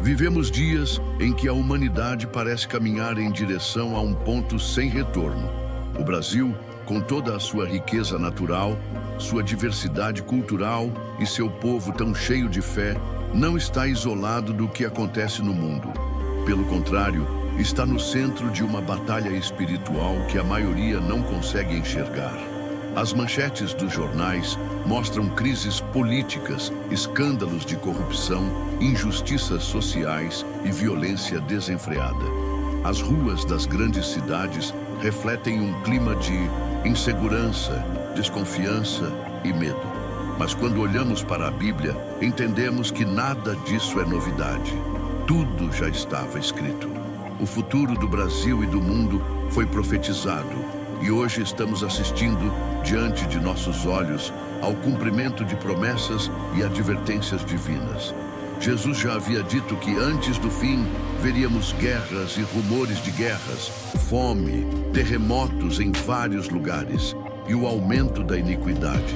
Vivemos dias em que a humanidade parece caminhar em direção a um ponto sem retorno. O Brasil, com toda a sua riqueza natural, sua diversidade cultural e seu povo tão cheio de fé, não está isolado do que acontece no mundo. Pelo contrário, está no centro de uma batalha espiritual que a maioria não consegue enxergar. As manchetes dos jornais mostram crises políticas, escândalos de corrupção, injustiças sociais e violência desenfreada. As ruas das grandes cidades refletem um clima de insegurança, desconfiança e medo. Mas quando olhamos para a Bíblia, entendemos que nada disso é novidade. Tudo já estava escrito. O futuro do Brasil e do mundo foi profetizado. E hoje estamos assistindo, diante de nossos olhos, ao cumprimento de promessas e advertências divinas. Jesus já havia dito que antes do fim veríamos guerras e rumores de guerras, fome, terremotos em vários lugares e o aumento da iniquidade.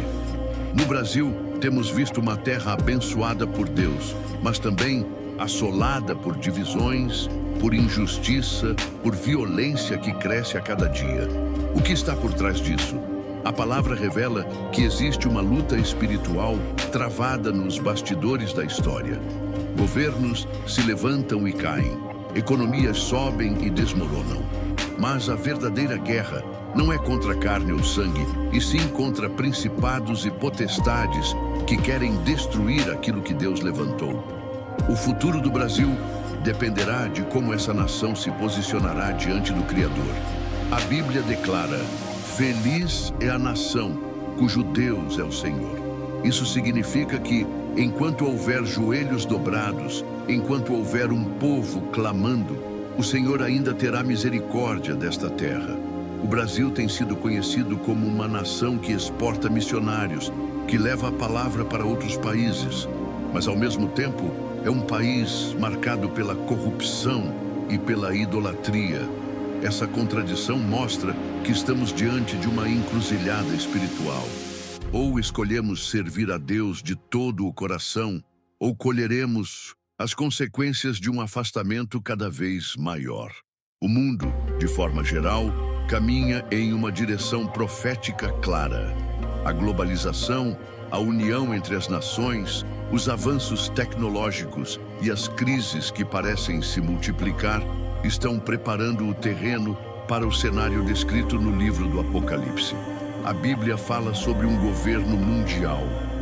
No Brasil, temos visto uma terra abençoada por Deus, mas também assolada por divisões, por injustiça, por violência que cresce a cada dia. O que está por trás disso? A palavra revela que existe uma luta espiritual travada nos bastidores da história. Governos se levantam e caem, economias sobem e desmoronam. Mas a verdadeira guerra não é contra carne ou sangue, e sim contra principados e potestades que querem destruir aquilo que Deus levantou. O futuro do Brasil dependerá de como essa nação se posicionará diante do Criador. A Bíblia declara: feliz é a nação cujo Deus é o Senhor. Isso significa que, enquanto houver joelhos dobrados, enquanto houver um povo clamando, o Senhor ainda terá misericórdia desta terra. O Brasil tem sido conhecido como uma nação que exporta missionários, que leva a palavra para outros países, mas ao mesmo tempo é um país marcado pela corrupção e pela idolatria. Essa contradição mostra que estamos diante de uma encruzilhada espiritual. Ou escolhemos servir a Deus de todo o coração, ou colheremos as consequências de um afastamento cada vez maior. O mundo, de forma geral, caminha em uma direção profética clara. A globalização, a união entre as nações, os avanços tecnológicos e as crises que parecem se multiplicar estão preparando o terreno para o cenário descrito no livro do Apocalipse. A Bíblia fala sobre um governo mundial,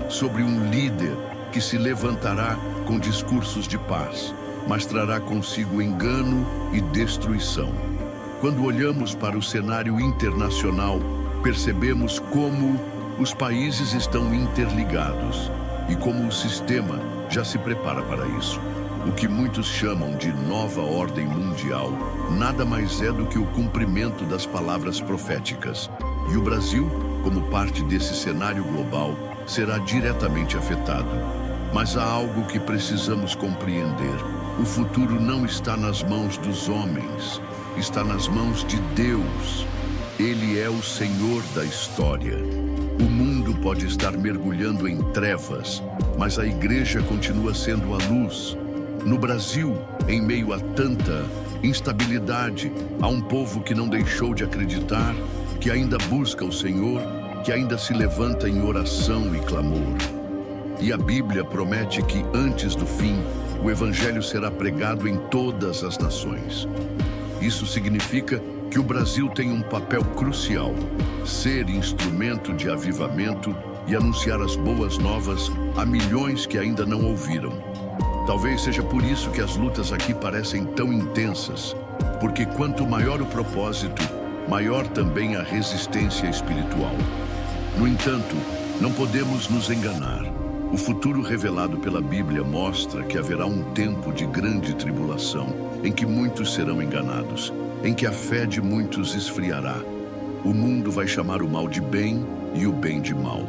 sobre um líder que se levantará com discursos de paz, mas trará consigo engano e destruição. Quando olhamos para o cenário internacional, percebemos como os países estão interligados e como o sistema já se prepara para isso. O que muitos chamam de nova ordem mundial nada mais é do que o cumprimento das palavras proféticas. E o Brasil, como parte desse cenário global, será diretamente afetado. Mas há algo que precisamos compreender. O futuro não está nas mãos dos homens, está nas mãos de Deus. Ele é o Senhor da história. O mundo pode estar mergulhando em trevas, mas a igreja continua sendo a luz. No Brasil, em meio a tanta instabilidade, há um povo que não deixou de acreditar, que ainda busca o Senhor, que ainda se levanta em oração e clamor. E a Bíblia promete que, antes do fim, o Evangelho será pregado em todas as nações. Isso significa que o Brasil tem um papel crucial: ser instrumento de avivamento e anunciar as boas novas a milhões que ainda não ouviram. Talvez seja por isso que as lutas aqui parecem tão intensas, porque quanto maior o propósito, maior também a resistência espiritual. No entanto, não podemos nos enganar. O futuro revelado pela Bíblia mostra que haverá um tempo de grande tribulação, em que muitos serão enganados, em que a fé de muitos esfriará. O mundo vai chamar o mal de bem e o bem de mal.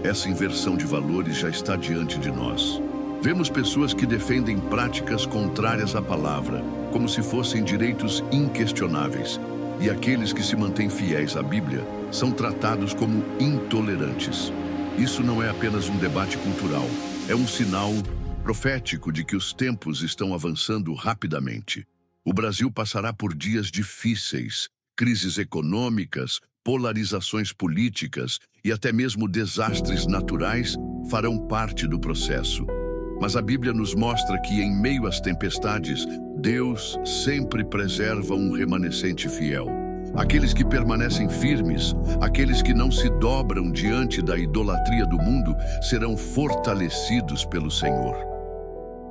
Essa inversão de valores já está diante de nós. Vemos pessoas que defendem práticas contrárias à palavra, como se fossem direitos inquestionáveis, e aqueles que se mantêm fiéis à Bíblia são tratados como intolerantes. Isso não é apenas um debate cultural, é um sinal profético de que os tempos estão avançando rapidamente. O Brasil passará por dias difíceis, crises econômicas, polarizações políticas e até mesmo desastres naturais farão parte do processo. Mas a Bíblia nos mostra que, em meio às tempestades, Deus sempre preserva um remanescente fiel. Aqueles que permanecem firmes, aqueles que não se dobram diante da idolatria do mundo, serão fortalecidos pelo Senhor.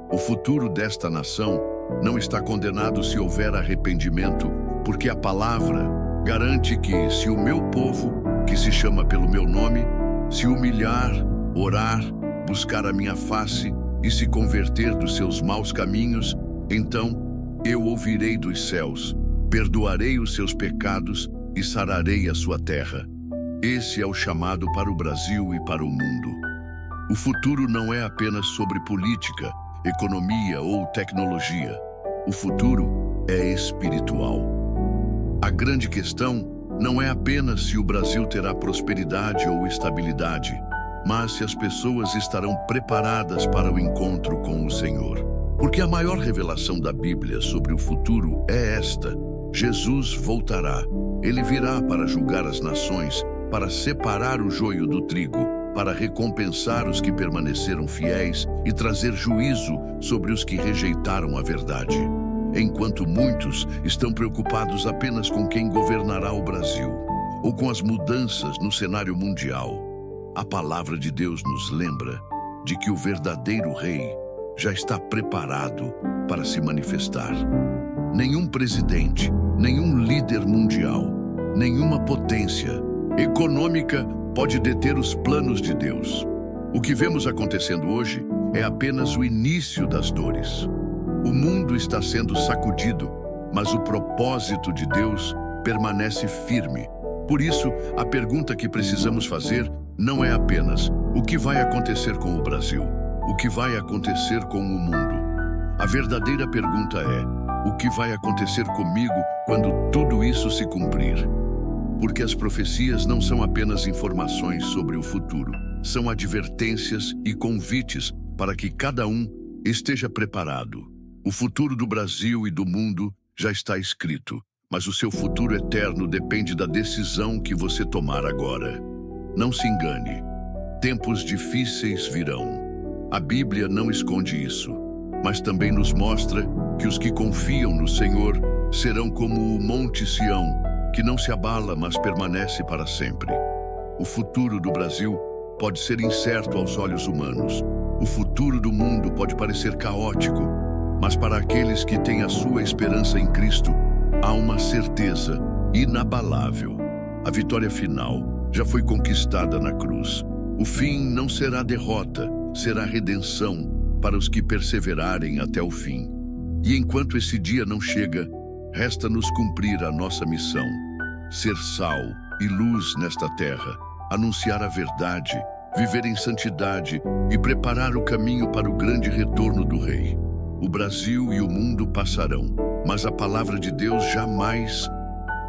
O futuro desta nação não está condenado se houver arrependimento, porque a palavra garante que, se o meu povo, que se chama pelo meu nome, se humilhar, orar, buscar a minha face e se converter dos seus maus caminhos, então eu ouvirei dos céus, perdoarei os seus pecados e sararei a sua terra. Esse é o chamado para o Brasil e para o mundo. O futuro não é apenas sobre política, economia ou tecnologia. O futuro é espiritual. A grande questão não é apenas se o Brasil terá prosperidade ou estabilidade, mas se as pessoas estarão preparadas para o encontro com o Senhor. Porque a maior revelação da Bíblia sobre o futuro é esta: Jesus voltará. Ele virá para julgar as nações, para separar o joio do trigo, para recompensar os que permaneceram fiéis e trazer juízo sobre os que rejeitaram a verdade. Enquanto muitos estão preocupados apenas com quem governará o Brasil ou com as mudanças no cenário mundial, a palavra de Deus nos lembra de que o verdadeiro rei já está preparado para se manifestar. Nenhum presidente, nenhum líder mundial, nenhuma potência econômica pode deter os planos de Deus. O que vemos acontecendo hoje é apenas o início das dores. O mundo está sendo sacudido, mas o propósito de Deus permanece firme. Por isso, a pergunta que precisamos fazer não é apenas o que vai acontecer com o Brasil, o que vai acontecer com o mundo. A verdadeira pergunta é: o que vai acontecer comigo quando tudo isso se cumprir? Porque as profecias não são apenas informações sobre o futuro, são advertências e convites para que cada um esteja preparado. O futuro do Brasil e do mundo já está escrito, mas o seu futuro eterno depende da decisão que você tomar agora. Não se engane, tempos difíceis virão. A Bíblia não esconde isso, mas também nos mostra que os que confiam no Senhor serão como o Monte Sião, que não se abala, mas permanece para sempre. O futuro do Brasil pode ser incerto aos olhos humanos. O futuro do mundo pode parecer caótico, mas para aqueles que têm a sua esperança em Cristo, há uma certeza inabalável. A vitória final já foi conquistada na cruz. O fim não será derrota, será redenção para os que perseverarem até o fim. E enquanto esse dia não chega, resta-nos cumprir a nossa missão: ser sal e luz nesta terra, anunciar a verdade, viver em santidade e preparar o caminho para o grande retorno do Rei. O Brasil e o mundo passarão, mas a palavra de Deus jamais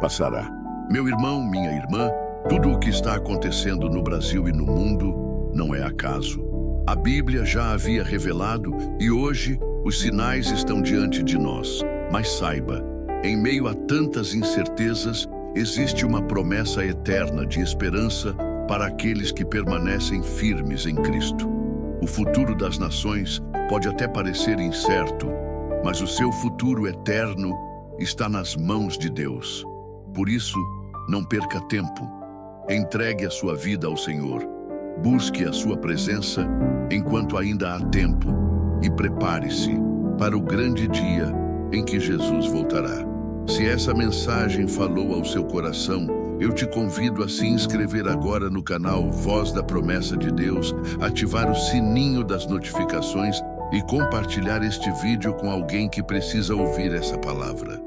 passará. Meu irmão, minha irmã, tudo o que está acontecendo no Brasil e no mundo não é acaso. A Bíblia já havia revelado e hoje os sinais estão diante de nós. Mas saiba, em meio a tantas incertezas, existe uma promessa eterna de esperança para aqueles que permanecem firmes em Cristo. O futuro das nações pode até parecer incerto, mas o seu futuro eterno está nas mãos de Deus. Por isso, não perca tempo. Entregue a sua vida ao Senhor. Busque a sua presença enquanto ainda há tempo e prepare-se para o grande dia em que Jesus voltará. Se essa mensagem falou ao seu coração, eu te convido a se inscrever agora no canal Voz da Promessa de Deus, ativar o sininho das notificações e compartilhar este vídeo com alguém que precisa ouvir essa palavra.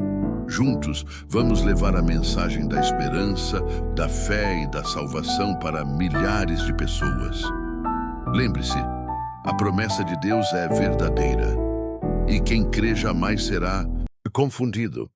Juntos, vamos levar a mensagem da esperança, da fé e da salvação para milhares de pessoas. Lembre-se, a promessa de Deus é verdadeira, e quem crê jamais será confundido.